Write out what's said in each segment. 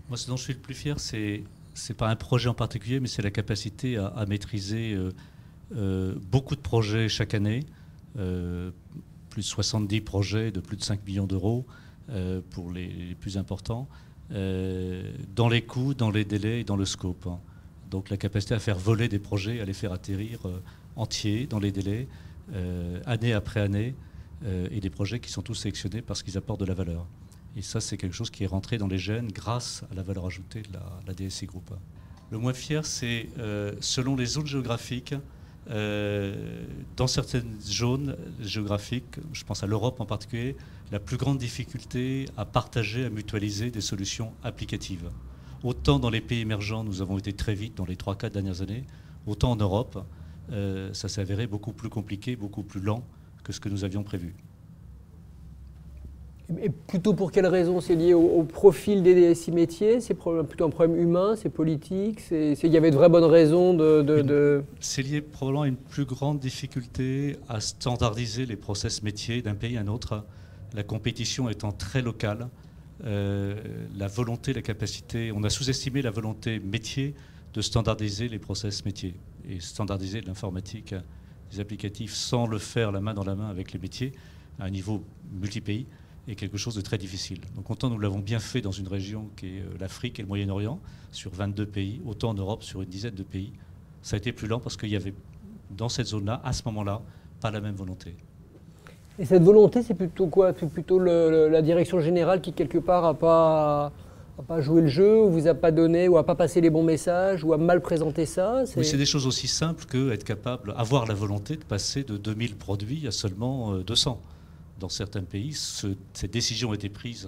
Moi, ce dont je suis le plus fier, c'est pas un projet en particulier, mais c'est la capacité à maîtriser beaucoup de projets chaque année, euh, plus de 70 projets de plus de 5 millions d'euros pour les plus importants, dans les coûts, dans les délais et dans le scope, hein. Donc la capacité à faire voler des projets, à les faire atterrir entiers dans les délais, année après année, et des projets qui sont tous sélectionnés parce qu'ils apportent de la valeur. Et ça, c'est quelque chose qui est rentré dans les gènes grâce à la valeur ajoutée de la DSI Group. Le moins fier, c'est selon les zones géographiques, dans certaines zones géographiques, je pense à l'Europe en particulier, la plus grande difficulté à partager, à mutualiser des solutions applicatives. Autant dans les pays émergents, nous avons été très vite dans les 3-4 dernières années, autant en Europe, ça s'est avéré beaucoup plus compliqué, beaucoup plus lent que ce que nous avions prévu. Et plutôt pour quelles raisons? C'est lié au profil des DSI métiers? C'est plutôt un problème humain? C'est politique? Il y avait de vraies bonnes raisons C'est lié probablement à une plus grande difficulté à standardiser les process métiers d'un pays à un autre, la compétition étant très locale. La volonté, la capacité, on a sous-estimé la volonté métier de standardiser les process métiers et standardiser de l'informatique, des applicatifs sans le faire la main dans la main avec les métiers à un niveau multi-pays est quelque chose de très difficile. Donc autant nous l'avons bien fait dans une région qui est l'Afrique et le Moyen-Orient, sur 22 pays, autant en Europe sur une dizaine de pays. Ça a été plus lent parce qu'il y avait dans cette zone-là, à ce moment-là, pas la même volonté. Et cette volonté, c'est plutôt quoi? C'est plutôt la direction générale qui, quelque part, n'a pas joué le jeu, ou vous a pas donné, ou a pas passé les bons messages, ou a mal présenté ça? Oui, c'est des choses aussi simples qu'être capable, avoir la volonté de passer de 2000 produits à seulement 200. Dans certains pays, cette décision a été prise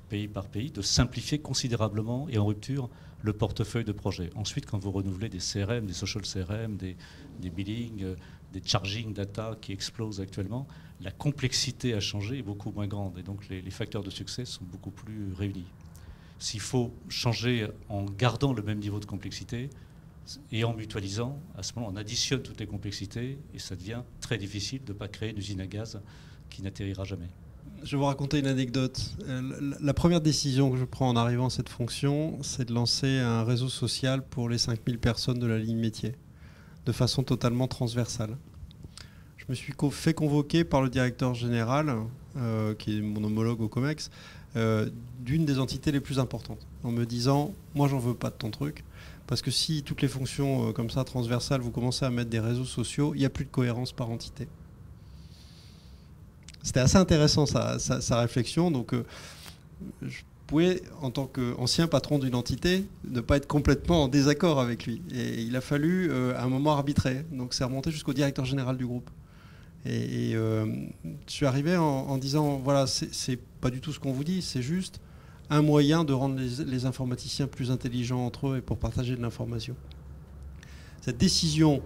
pays par pays de simplifier considérablement et en rupture le portefeuille de projets. Ensuite, quand vous renouvelez des CRM, des social CRM, des billing, des charging data qui explosent actuellement, la complexité à changer est beaucoup moins grande et donc les facteurs de succès sont beaucoup plus réunis. S'il faut changer en gardant le même niveau de complexité et en mutualisant, à ce moment on additionne toutes les complexités et ça devient très difficile de ne pas créer une usine à gaz qui n'atterrira jamais. Je vais vous raconter une anecdote. La première décision que je prends en arrivant à cette fonction, c'est de lancer un réseau social pour les 5000 personnes de la ligne métier, de façon totalement transversale. Je me suis fait convoquer par le directeur général, qui est mon homologue au COMEX, d'une des entités les plus importantes, en me disant « moi j'en veux pas de ton truc, parce que si toutes les fonctions comme ça transversales, vous commencez à mettre des réseaux sociaux, il n'y a plus de cohérence par entité ». C'était assez intéressant sa réflexion, donc je pouvais, en tant qu'ancien patron d'une entité, ne pas être complètement en désaccord avec lui. Et il a fallu à un moment arbitrer, donc c'est remonté jusqu'au directeur général du groupe. Et je suis arrivé en disant, voilà, c'est pas du tout ce qu'on vous dit, c'est juste un moyen de rendre les informaticiens plus intelligents entre eux et pour partager de l'information. Cette décision,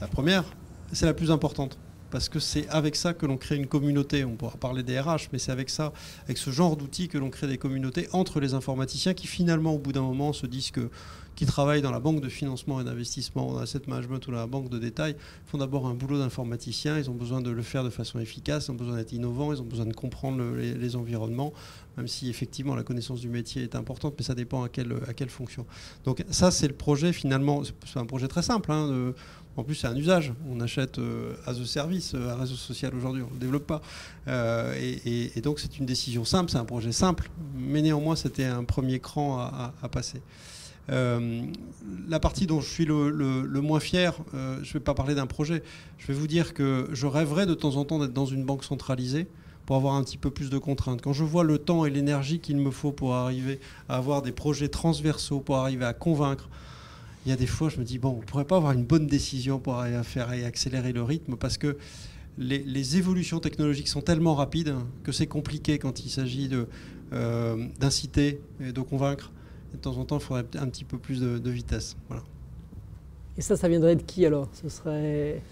la première, c'est la plus importante. Parce que c'est avec ça que l'on crée une communauté. On pourra parler des RH, mais c'est avec ça, avec ce genre d'outils que l'on crée des communautés entre les informaticiens qui finalement, au bout d'un moment, se disent qu'ils travaillent dans la banque de financement et d'investissement, dans l'asset management ou dans la banque de détail, font d'abord un boulot d'informaticien. Ils ont besoin de le faire de façon efficace, ils ont besoin d'être innovants, ils ont besoin de comprendre les environnements, même si effectivement la connaissance du métier est importante, mais ça dépend à quelle fonction. Donc ça, c'est le projet finalement. C'est un projet très simple, hein, en plus, c'est un usage. On achète as a service, un réseau social aujourd'hui, on ne le développe pas. Et donc, c'est une décision simple, c'est un projet simple, mais néanmoins, c'était un premier cran à passer. La partie dont je suis le moins fier, je ne vais pas parler d'un projet. Je vais vous dire que je rêverais de temps en temps d'être dans une banque centralisée pour avoir un petit peu plus de contraintes. Quand je vois le temps et l'énergie qu'il me faut pour arriver à avoir des projets transversaux, pour arriver à convaincre, il y a des fois, je me dis, bon, on ne pourrait pas avoir une bonne décision pour arriver à faire et accélérer le rythme parce que les évolutions technologiques sont tellement rapides que c'est compliqué quand il s'agit d'inciter et de convaincre. Et de temps en temps, il faudrait un petit peu plus de vitesse. Voilà. Et ça viendrait de qui alors? Ce serait...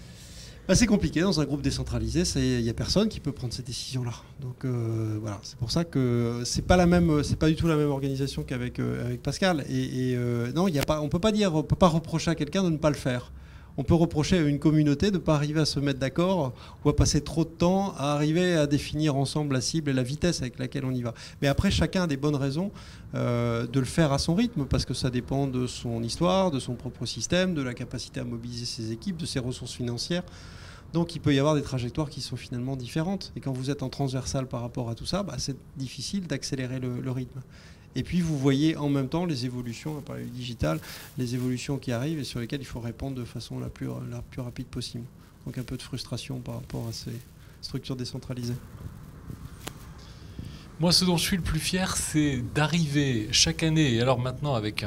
C'est compliqué dans un groupe décentralisé, il n'y a personne qui peut prendre ces décisions-là. Donc voilà, c'est pour ça que c'est pas du tout la même organisation qu'avec avec Pascal. Non, on peut pas reprocher à quelqu'un de ne pas le faire. on peut reprocher à une communauté de ne pas arriver à se mettre d'accord ou à passer trop de temps à arriver à définir ensemble la cible et la vitesse avec laquelle on y va. Mais après, chacun a des bonnes raisons de le faire à son rythme, parce que ça dépend de son histoire, de son propre système, de la capacité à mobiliser ses équipes, de ses ressources financières. Donc il peut y avoir des trajectoires qui sont finalement différentes. Et quand vous êtes en transversal par rapport à tout ça, c'est difficile d'accélérer le rythme. Et puis vous voyez en même temps les évolutions, par le digital, les évolutions qui arrivent et sur lesquelles il faut répondre de façon la plus rapide possible. Donc un peu de frustration par rapport à ces structures décentralisées. Moi, ce dont je suis le plus fier, c'est d'arriver chaque année, et alors maintenant avec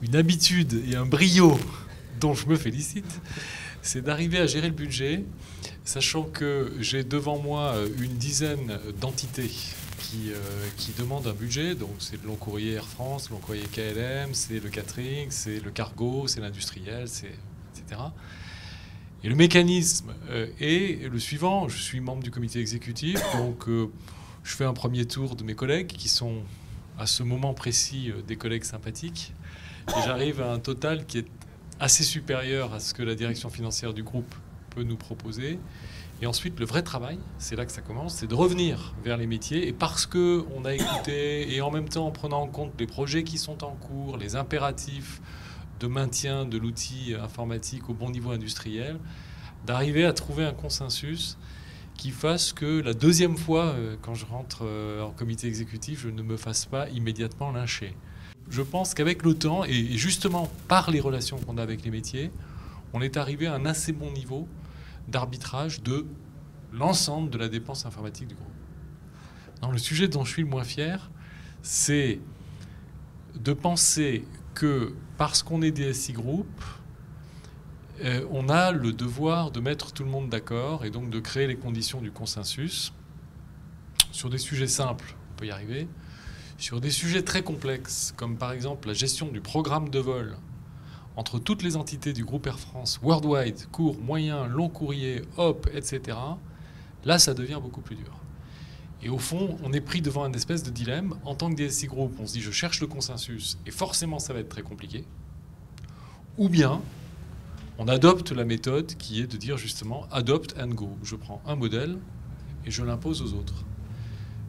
une habitude et un brio dont je me félicite, c'est d'arriver à gérer le budget, sachant que j'ai devant moi une dizaine d'entités qui demandent un budget. Donc c'est le long courrier Air France, le long courrier KLM, c'est le catering, c'est le cargo, c'est l'industriel, etc. Et le mécanisme est le suivant. Je suis membre du comité exécutif, donc je fais un premier tour de mes collègues qui sont à ce moment précis des collègues sympathiques, et j'arrive à un total qui est assez supérieur à ce que la direction financière du groupe peut nous proposer. Et ensuite, le vrai travail, c'est là que ça commence, c'est de revenir vers les métiers. Et parce qu'on a écouté, et en même temps en prenant en compte les projets qui sont en cours, les impératifs de maintien de l'outil informatique au bon niveau industriel, d'arriver à trouver un consensus qui fasse que la deuxième fois, quand je rentre en comité exécutif, je ne me fasse pas immédiatement lyncher. Je pense qu'avec le temps, et justement par les relations qu'on a avec les métiers, on est arrivé à un assez bon niveau d'arbitrage de l'ensemble de la dépense informatique du groupe. Non, le sujet dont je suis le moins fier, c'est de penser que parce qu'on est DSI Group, on a le devoir de mettre tout le monde d'accord et donc de créer les conditions du consensus. Sur des sujets simples, on peut y arriver. Sur des sujets très complexes, comme par exemple la gestion du programme de vol entre toutes les entités du groupe Air France, worldwide, court, moyen, long courrier, hop, etc., là, ça devient beaucoup plus dur. Et au fond, on est pris devant un espèce de dilemme. En tant que DSI Group, on se dit, je cherche le consensus, et forcément, ça va être très compliqué. Ou bien, on adopte la méthode qui est de dire justement, adopt and go. Je prends un modèle et je l'impose aux autres.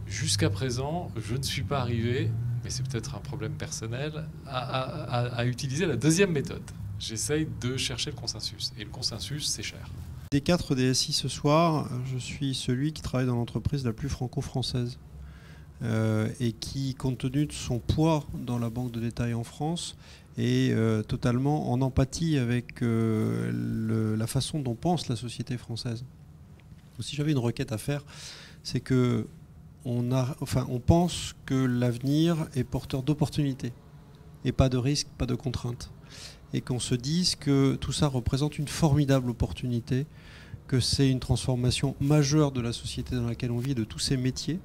Jusqu'à présent, je ne suis pas arrivé, mais c'est peut-être un problème personnel, à utiliser la deuxième méthode. J'essaye de chercher le consensus. Et le consensus, c'est cher. Des 4 DSI ce soir, je suis celui qui travaille dans l'entreprise la plus franco-française et qui, compte tenu de son poids dans la banque de détail en France, est totalement en empathie avec la façon dont pense la société française. Donc, si j'avais une requête à faire, c'est que on pense que l'avenir est porteur d'opportunités et pas de risques, pas de contraintes. Et qu'on se dise que tout ça représente une formidable opportunité, que c'est une transformation majeure de la société dans laquelle on vit, de tous ces métiers,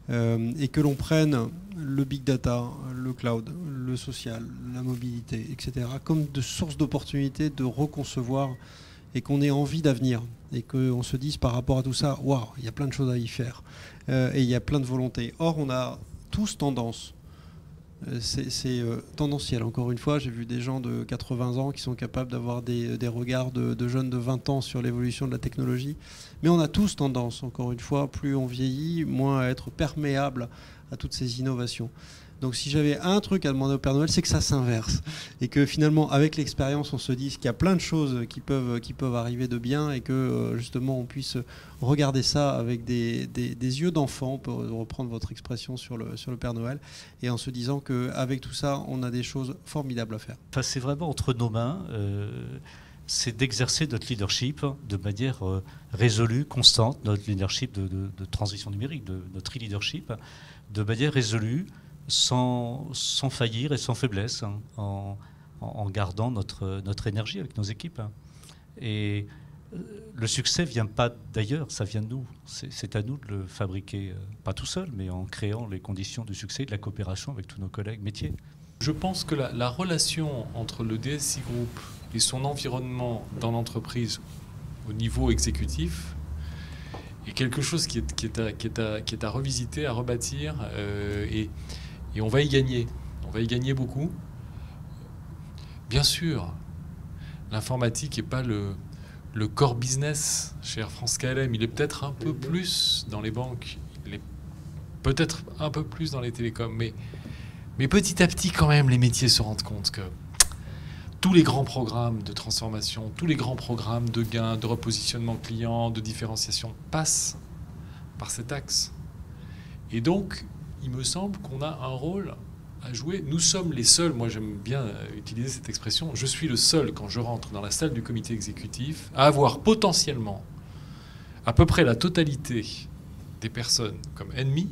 et que l'on prenne le big data, le cloud, le social, la mobilité, etc., comme de sources d'opportunités de reconcevoir, et qu'on ait envie d'avenir, et qu'on se dise par rapport à tout ça, waouh, il y a plein de choses à y faire, et il y a plein de volontés. Or, on a tous tendance, c'est tendanciel, encore une fois, j'ai vu des gens de 80 ans qui sont capables d'avoir des regards de jeunes de 20 ans sur l'évolution de la technologie, mais on a tous tendance, encore une fois, plus on vieillit, moins à être perméable à toutes ces innovations. Donc si j'avais un truc à demander au Père Noël, c'est que ça s'inverse. Et que finalement, avec l'expérience, on se dise qu'il y a plein de choses qui peuvent arriver de bien et que justement, on puisse regarder ça avec des yeux d'enfant, pour reprendre votre expression sur le Père Noël, et en se disant qu'avec tout ça, on a des choses formidables à faire. Enfin, c'est vraiment entre nos mains. C'est d'exercer notre leadership de manière résolue, constante, notre leadership de transition numérique, de notre e-leadership, de manière résolue, sans faillir et sans faiblesse, hein, en gardant notre énergie avec nos équipes. Et le succès ne vient pas d'ailleurs, ça vient de nous. C'est à nous de le fabriquer, pas tout seul, mais en créant les conditions du succès et de la coopération avec tous nos collègues métiers. Je pense que la relation entre le DSI Group et son environnement dans l'entreprise au niveau exécutif est quelque chose qui est à revisiter, à rebâtir, et on va y gagner. On va y gagner beaucoup. Bien sûr, l'informatique n'est pas le core business chez Air France KLM. Il est peut-être un peu plus dans les banques, il est peut-être un peu plus dans les télécoms, mais petit à petit quand même les métiers se rendent compte que tous les grands programmes de transformation, tous les grands programmes de gains, de repositionnement client, de différenciation passent par cet axe. Et donc, il me semble qu'on a un rôle à jouer. Nous sommes les seuls, moi j'aime bien utiliser cette expression, je suis le seul quand je rentre dans la salle du comité exécutif à avoir potentiellement à peu près la totalité des personnes comme ennemies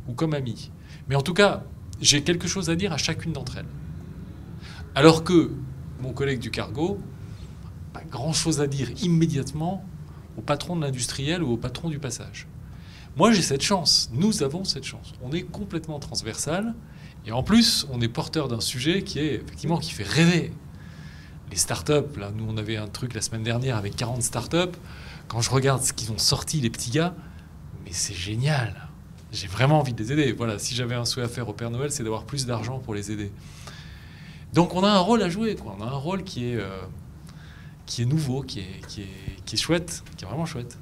ou comme amies. Mais en tout cas, j'ai quelque chose à dire à chacune d'entre elles. Alors que mon collègue du cargo, pas grand-chose à dire immédiatement au patron de l'industriel ou au patron du passage. Moi, j'ai cette chance. Nous avons cette chance. On est complètement transversal. Et en plus, on est porteur d'un sujet qui est effectivement qui fait rêver. Les startups, là, nous, on avait un truc la semaine dernière avec 40 startups. Quand je regarde ce qu'ils ont sorti, les petits gars, mais c'est génial. J'ai vraiment envie de les aider. Voilà, si j'avais un souhait à faire au Père Noël, c'est d'avoir plus d'argent pour les aider. Donc on a un rôle à jouer, quoi. On a un rôle qui est nouveau, qui est chouette, qui est vraiment chouette.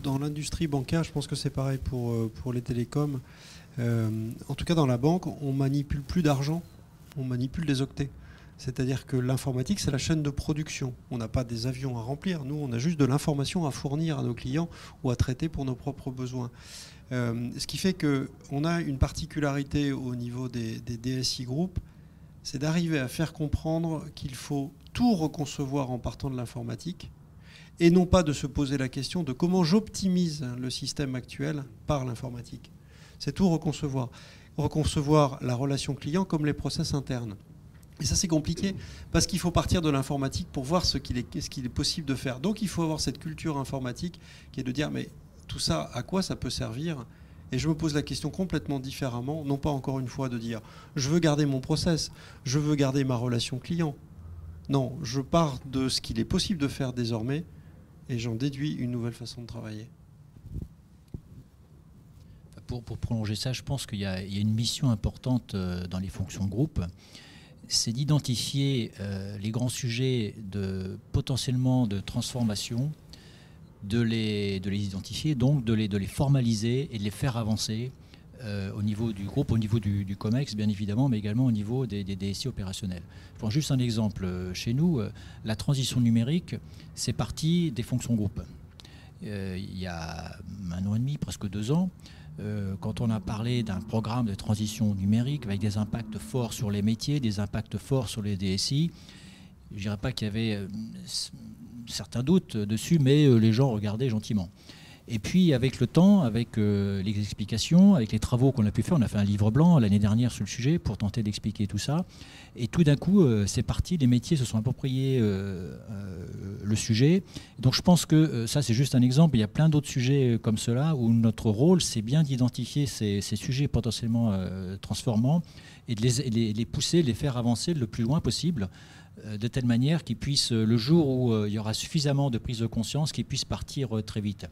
Dans l'industrie bancaire, je pense que c'est pareil pour les télécoms. En tout cas, dans la banque, on manipule plus d'argent, on manipule des octets. C'est-à-dire que l'informatique, c'est la chaîne de production. On n'a pas des avions à remplir. Nous, on a juste de l'information à fournir à nos clients ou à traiter pour nos propres besoins. Ce qui fait qu'on a une particularité au niveau des DSI Group, c'est d'arriver à faire comprendre qu'il faut tout reconcevoir en partant de l'informatique et non pas de se poser la question de comment j'optimise le système actuel par l'informatique. C'est tout reconcevoir. Reconcevoir la relation client comme les process internes. Et ça, c'est compliqué parce qu'il faut partir de l'informatique pour voir ce qu'il est possible de faire. Donc, il faut avoir cette culture informatique qui est de dire, mais tout ça, à quoi ça peut servir ? Et je me pose la question complètement différemment, non pas encore une fois de dire je veux garder mon process, je veux garder ma relation client. Non, je pars de ce qu'il est possible de faire désormais et j'en déduis une nouvelle façon de travailler. Pour prolonger ça, je pense qu'il y a une mission importante dans les fonctions de groupe, c'est d'identifier les grands sujets potentiellement de transformation, de les identifier, donc de les formaliser et de les faire avancer au niveau du groupe, au niveau du COMEX bien évidemment, mais également au niveau des DSI opérationnels. Je prends juste un exemple. Chez nous, la transition numérique, c'est partie des fonctions groupes. Il y a 1 an et demi, presque 2 ans, quand on a parlé d'un programme de transition numérique avec des impacts forts sur les métiers, des impacts forts sur les DSI, je ne dirais pas qu'il y avait certains doutes dessus, mais les gens regardaient gentiment. Et puis avec le temps, avec les explications, avec les travaux qu'on a pu faire, on a fait un livre blanc l'année dernière sur le sujet pour tenter d'expliquer tout ça. Et tout d'un coup, c'est parti, les métiers se sont appropriés le sujet. Donc je pense que ça, c'est juste un exemple. Il y a plein d'autres sujets comme cela où notre rôle, c'est bien d'identifier ces sujets potentiellement transformants et de les pousser, de les faire avancer le plus loin possible, de telle manière qu'ils puissent, le jour où il y aura suffisamment de prise de conscience, qu'ils puissent partir très vite.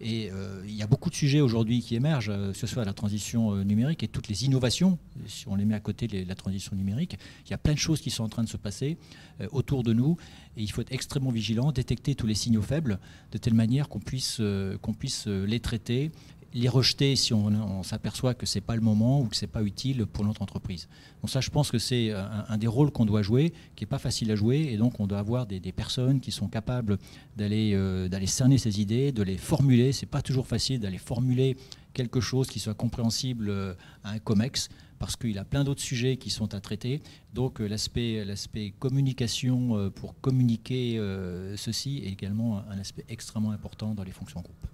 Et il y a beaucoup de sujets aujourd'hui qui émergent, que ce soit la transition numérique et toutes les innovations, si on les met à côté de la transition numérique. Il y a plein de choses qui sont en train de se passer autour de nous et il faut être extrêmement vigilant, détecter tous les signaux faibles de telle manière qu'on puisse les traiter, les rejeter si on s'aperçoit que ce n'est pas le moment ou que ce n'est pas utile pour notre entreprise. Donc ça, je pense que c'est un des rôles qu'on doit jouer, qui n'est pas facile à jouer, et donc on doit avoir des personnes qui sont capables d'aller cerner ces idées, de les formuler. Ce n'est pas toujours facile d'aller formuler quelque chose qui soit compréhensible à un COMEX, parce qu'il a plein d'autres sujets qui sont à traiter. Donc l'aspect communication pour communiquer ceci est également un aspect extrêmement important dans les fonctions groupes.